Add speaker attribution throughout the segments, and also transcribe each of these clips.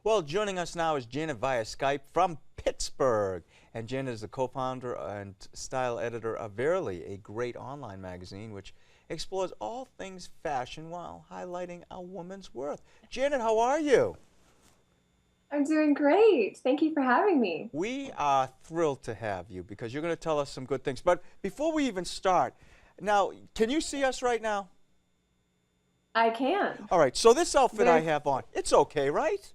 Speaker 1: Well, joining us now is Janet via Skype from Pittsburgh. And Janet is the co-founder and style editor of Verily, a great online magazine which explores all things fashion while highlighting a woman's worth. Janet, how are you?
Speaker 2: I'm doing great. Thank you for having me.
Speaker 1: We are thrilled to have you because you're going to tell us some good things. But before we even start, now, can you see us right now?
Speaker 2: I can.
Speaker 1: All right, so this outfit I
Speaker 2: Very,
Speaker 1: have on, it's okay, right?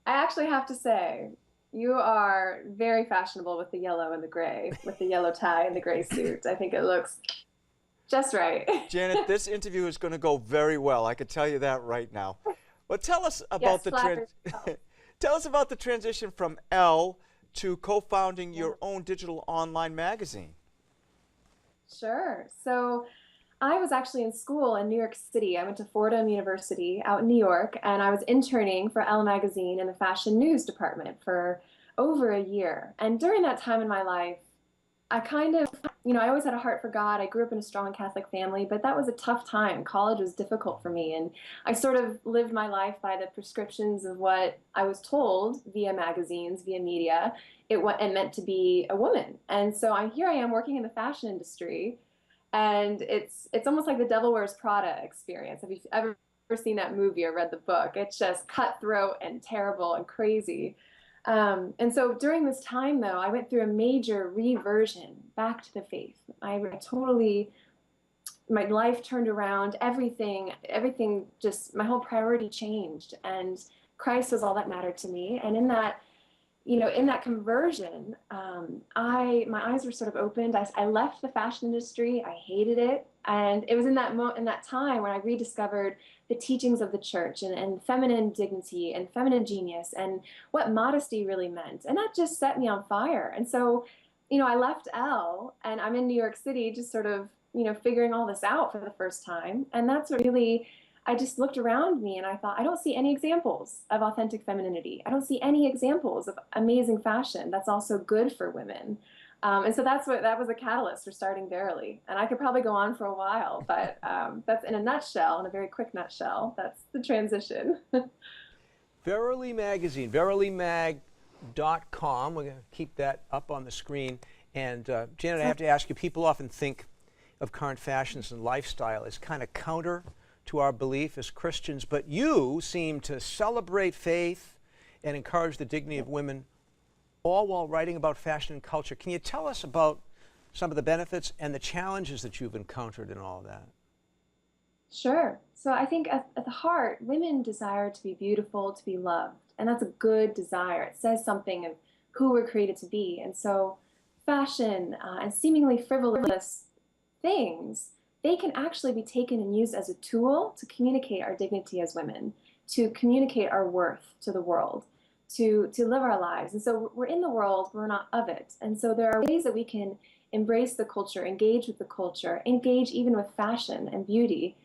Speaker 2: I actually have to say, you are very fashionable with the yellow and the gray, with the yellow tie and the gray suit. I think it looks just right.
Speaker 1: Janet, this interview is going to go very well. I can tell you that right now. Well, tell us about
Speaker 2: Yes, flatters. Oh,
Speaker 1: tell us about the transition from Elle to co-founding
Speaker 2: yeah.
Speaker 1: your own digital online magazine.
Speaker 2: Sure. So I was actually in school in New York City. I went to Fordham University out in New York, and I was interning for Elle Magazine in the fashion news department for over a year. And during that time in my life, I kind of, I always had a heart for God. I grew up in a strong Catholic family, but that was a tough time. College was difficult for me, and I sort of lived my life by the prescriptions of what I was told via magazines, via media, and meant to be a woman. And so here I am working in the fashion industry, and it's almost like the Devil Wears Prada experience. Have you ever seen that movie or read the book? It's just cutthroat and terrible and crazy. And so during this time, though, I went through a major reversion back to the faith. I totally, my life turned around, everything just, my whole priority changed. And Christ was all that mattered to me. And in that conversion, my eyes were sort of opened. I left the fashion industry. I hated it. And it was in that time when I rediscovered the teachings of the church and feminine dignity and feminine genius and what modesty really meant. And that just set me on fire. And so, I left Elle and I'm in New York City just sort of, figuring all this out for the first time. And that's what really, I just looked around me and I thought, I don't see any examples of authentic femininity. I don't see any examples of amazing fashion that's also good for women. And so that was a catalyst for starting Verily. And I could probably go on for a while, but that's in a nutshell, in a very quick nutshell, that's the transition.
Speaker 3: Verily Magazine, verilymag.com. We're going to keep that up on the screen. And Janet, I have to ask you, people often think of current fashions and lifestyle as kind of counter to our belief as Christians, but you seem to celebrate faith and encourage the dignity of women, all while writing about fashion and culture. Can you tell us about some of the benefits and the challenges that you've encountered in all of that?
Speaker 2: Sure. So I think at the heart, women desire to be beautiful, to be loved. And that's a good desire. It says something of who we're created to be. And so fashion and seemingly frivolous things, they can actually be taken and used as a tool to communicate our dignity as women, to communicate our worth to the world, to live our lives. And so we're in the world, we're not of it. And so there are ways that we can embrace the culture, engage with the culture, engage even with fashion and beauty,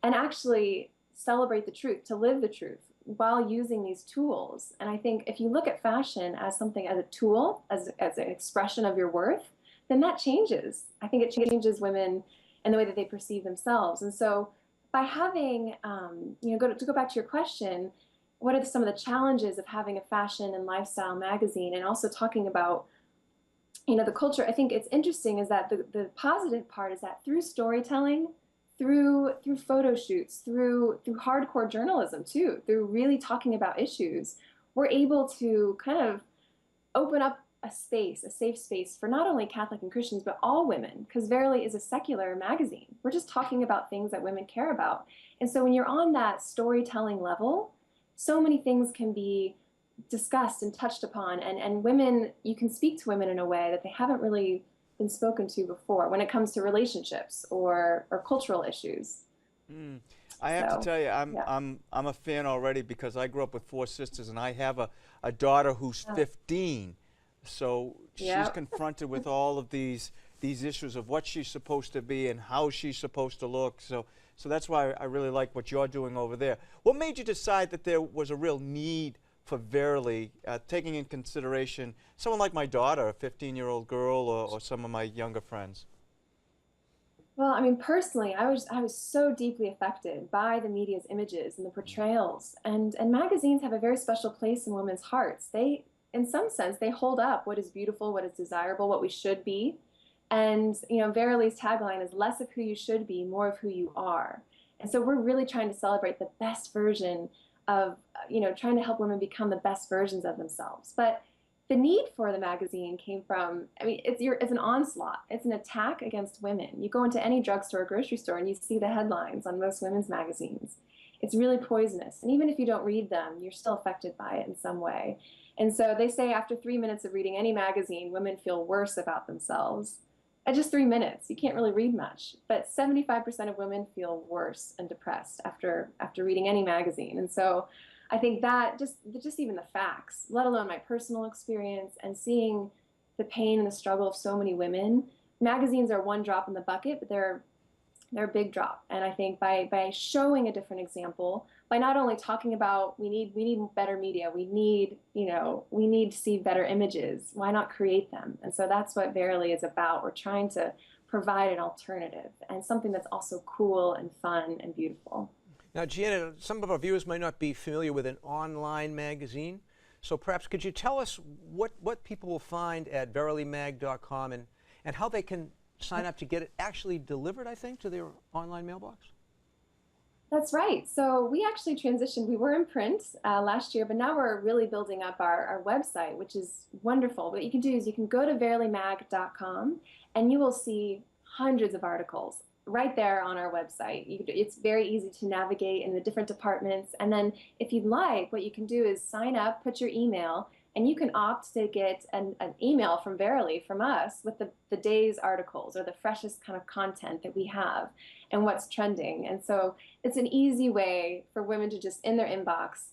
Speaker 2: and actually celebrate the truth, to live the truth while using these tools. And I think if you look at fashion as something, as a tool, as an expression of your worth, then that changes. I think it changes women and the way that they perceive themselves. And so by having, to go back to your question, what are some of the challenges of having a fashion and lifestyle magazine and also talking about, the culture? I think it's interesting is that the positive part is that through storytelling, through photo shoots, through hardcore journalism too, through really talking about issues, we're able to kind of open up a space, a safe space for not only Catholic and Christians, but all women, because Verily is a secular magazine. We're just talking about things that women care about. And so when you're on that storytelling level, so many things can be discussed and touched upon, and women, you can speak to women in a way that they haven't really been spoken to before when it comes to relationships or cultural issues.
Speaker 1: Mm. I have to
Speaker 2: So,
Speaker 1: tell you,
Speaker 2: yeah.
Speaker 1: I'm a fan already because I grew up with four sisters and I have a daughter who's
Speaker 2: Yeah.
Speaker 1: 15. So she's
Speaker 2: Yeah.
Speaker 1: confronted with all of these issues of what she's supposed to be and how she's supposed to look. So that's why I really like what you're doing over there. What made you decide that there was a real need for Verily, taking in consideration someone like my daughter, a 15-year-old girl, or some of my younger friends?
Speaker 2: Well, I mean, personally, I was so deeply affected by the media's images and the portrayals. And magazines have a very special place in women's hearts. They, in some sense, they hold up what is beautiful, what is desirable, what we should be. And, Verily's tagline is less of who you should be, more of who you are. And so we're really trying to celebrate the best version of, trying to help women become the best versions of themselves. But the need for the magazine came from, I mean, it's an onslaught. It's an attack against women. You go into any drugstore or grocery store and you see the headlines on most women's magazines. It's really poisonous. And even if you don't read them, you're still affected by it in some way. And so they say after 3 minutes of reading any magazine, women feel worse about themselves. At just 3 minutes, you can't really read much. But 75% of women feel worse and depressed after reading any magazine. And so I think that just even the facts, let alone my personal experience and seeing the pain and the struggle of so many women, magazines are one drop in the bucket, but they're a big drop. And I think by showing a different example, by not only talking about we need better media, we need to see better images. Why not create them? And so that's what Verily is about. We're trying to provide an alternative and something that's also cool and fun and beautiful.
Speaker 3: Now, Janet, some of our viewers might not be familiar with an online magazine, so perhaps could you tell us what people will find at verilymag.com and how they can sign up to get it actually delivered, I think, to their online mailbox?
Speaker 2: That's right. So we actually transitioned. We were in print last year, but now we're really building up our website, which is wonderful. What you can do is you can go to verilymag.com and you will see hundreds of articles right there on our website. It's very easy to navigate in the different departments. And then if you'd like, what you can do is sign up, put your email, and you can opt to get an email from Verily, from us, with the day's articles or the freshest kind of content that we have and what's trending. And so it's an easy way for women to just, in their inbox,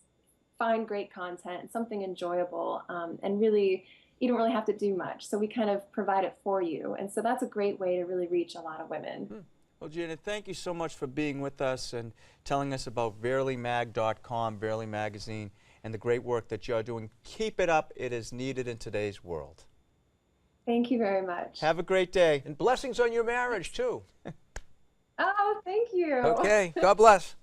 Speaker 2: find great content, something enjoyable, and really, you don't really have to do much. So we kind of provide it for you. And so that's a great way to really reach a lot of women.
Speaker 1: Well, Janet, thank you so much for being with us and telling us about verilymag.com, Verily Magazine, and the great work that you're doing. Keep it up. It is needed in today's world.
Speaker 2: Thank you very much.
Speaker 1: Have a great day.
Speaker 3: And blessings on your marriage, too.
Speaker 2: Oh, thank you.
Speaker 3: Okay, God bless.